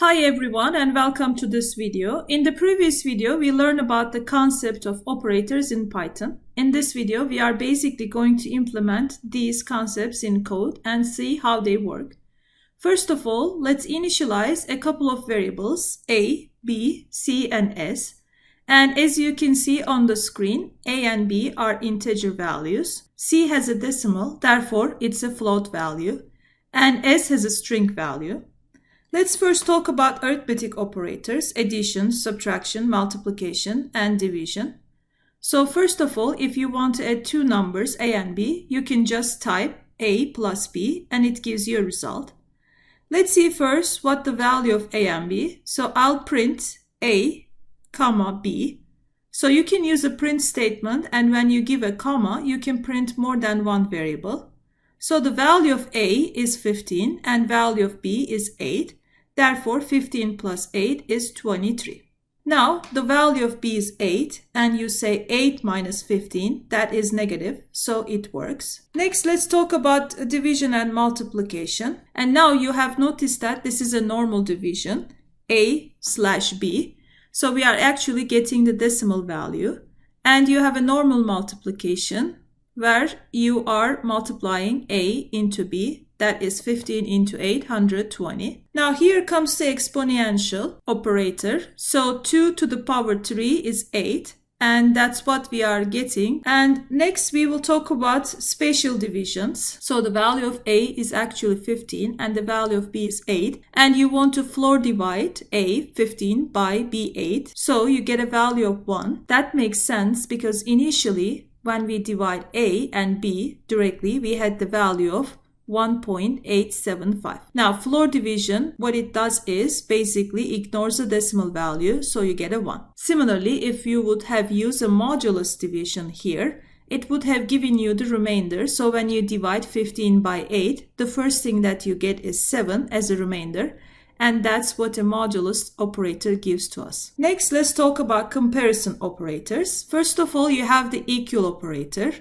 Hi everyone and welcome to this video. In the previous video, we learned about the concept of operators in Python. In this video, we are basically going to implement these concepts in code and see how they work. First of all, let's initialize a couple of variables a, b, c, and s. And as you can see on the screen, a and b are integer values. C has a decimal, therefore it's a float value. And s has a string value. Let's first talk about arithmetic operators, addition, subtraction, multiplication, and division. So first of all, if you want to add two numbers, a and b, you can just type a plus b and it gives you a result. Let's see first what the value of a and b. So I'll print a, comma, b. So you can use a print statement, and when you give a comma, you can print more than one variable. So the value of a is 15 and value of b is 8. Therefore, 15 plus 8 is 23. Now, the value of b is 8 and you say 8 minus 15, that is negative, so it works. Next, let's talk about division and multiplication. And now you have noticed that this is a normal division, a/b. So we are actually getting the decimal value. And you have a normal multiplication where you are multiplying a into b. That is 15 into 8, 120. Now here comes the exponential operator. So 2 to the power 3 is 8. And that's what we are getting. And next we will talk about spatial divisions. So the value of a is actually 15 and the value of b is 8. And you want to floor divide a, 15, by b, 8. So you get a value of 1. That makes sense because initially when we divide a and b directly, we had the value of 1.875. Now, floor division, what it does is basically ignores the decimal value, so you get a 1. Similarly, if you would have used a modulus division here, it would have given you the remainder. So when you divide 15 by 8, the first thing that you get is 7 as a remainder. And that's what a modulus operator gives to us. Next, let's talk about comparison operators. First of all, you have the equal operator.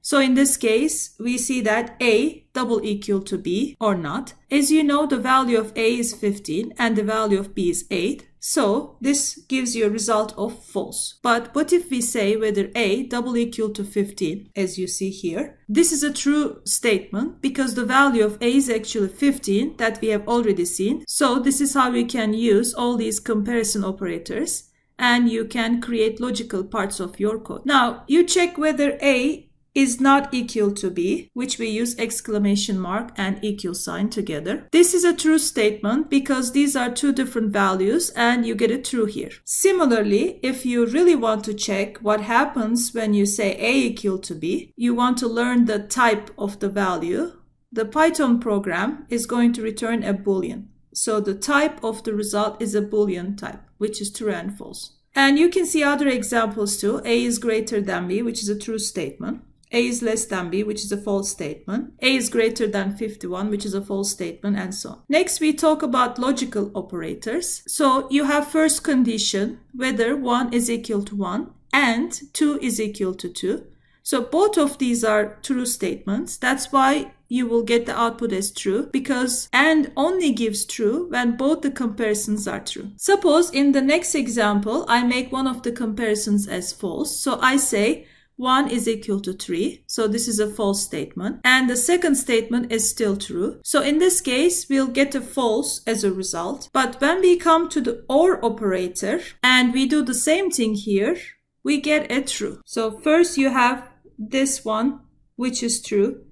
So in this case, we see that a double equal to b or not. As you know, the value of a is 15 and the value of b is 8. So this gives you a result of false. But what if we say whether a double equal to 15, as you see here? This is a true statement because the value of a is actually 15 that we have already seen. So this is how we can use all these comparison operators and you can create logical parts of your code. Now you check whether a is not equal to b, which we use exclamation mark and equal sign together. This is a true statement because these are two different values and you get a true here. Similarly, if you really want to check what happens when you say a equal to b, you want to learn the type of the value, the Python program is going to return a boolean. So the type of the result is a boolean type, which is true and false. And you can see other examples too. A is greater than b, which is a true statement. A is less than b, which is a false statement. A is greater than 51, which is a false statement, and so on. Next, we talk about logical operators. So you have first condition, whether 1 is equal to 1 and 2 is equal to 2. So both of these are true statements. That's why you will get the output as true because and only gives true when both the comparisons are true. Suppose in the next example, I make one of the comparisons as false. So I say 1 is equal to 3. So this is a false statement. And the second statement is still true. So in this case, we'll get a false as a result. But when we come to the OR operator and we do the same thing here, we get a true. So first you have this one, which is true,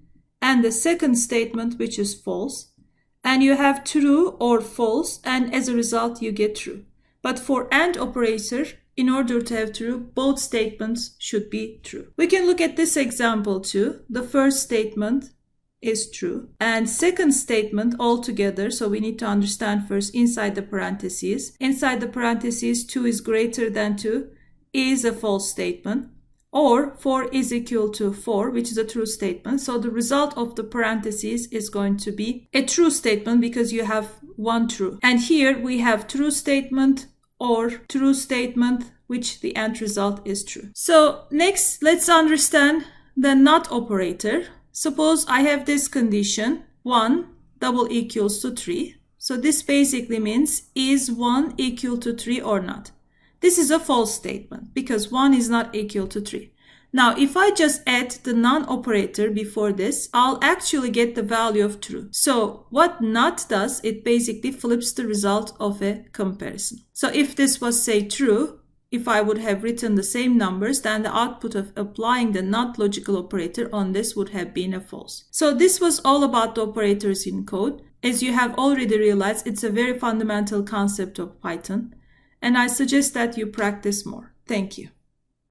and the second statement, which is false. And you have true or false, and as a result, you get true. But for AND operator, in order to have true, both statements should be true. We can look at this example too. The first statement is true and second statement altogether. So we need to understand first inside the parentheses. Inside the parentheses, 2 is greater than 2 is a false statement. Or 4 is equal to 4, which is a true statement. So the result of the parentheses is going to be a true statement because you have one true. And here we have true statement or true statement, which the end result is true. So next, let's understand the NOT operator. Suppose I have this condition, 1 double equals to 3. So this basically means is 1 equal to 3 or not? This is a false statement because 1 is not equal to 3. Now, if I just add the non-operator before this, I'll actually get the value of true. So what not does, it basically flips the result of a comparison. So if this was, say, true, if I would have written the same numbers, then the output of applying the not logical operator on this would have been a false. So this was all about the operators in code. As you have already realized, it's a very fundamental concept of Python, and I suggest that you practice more. Thank you.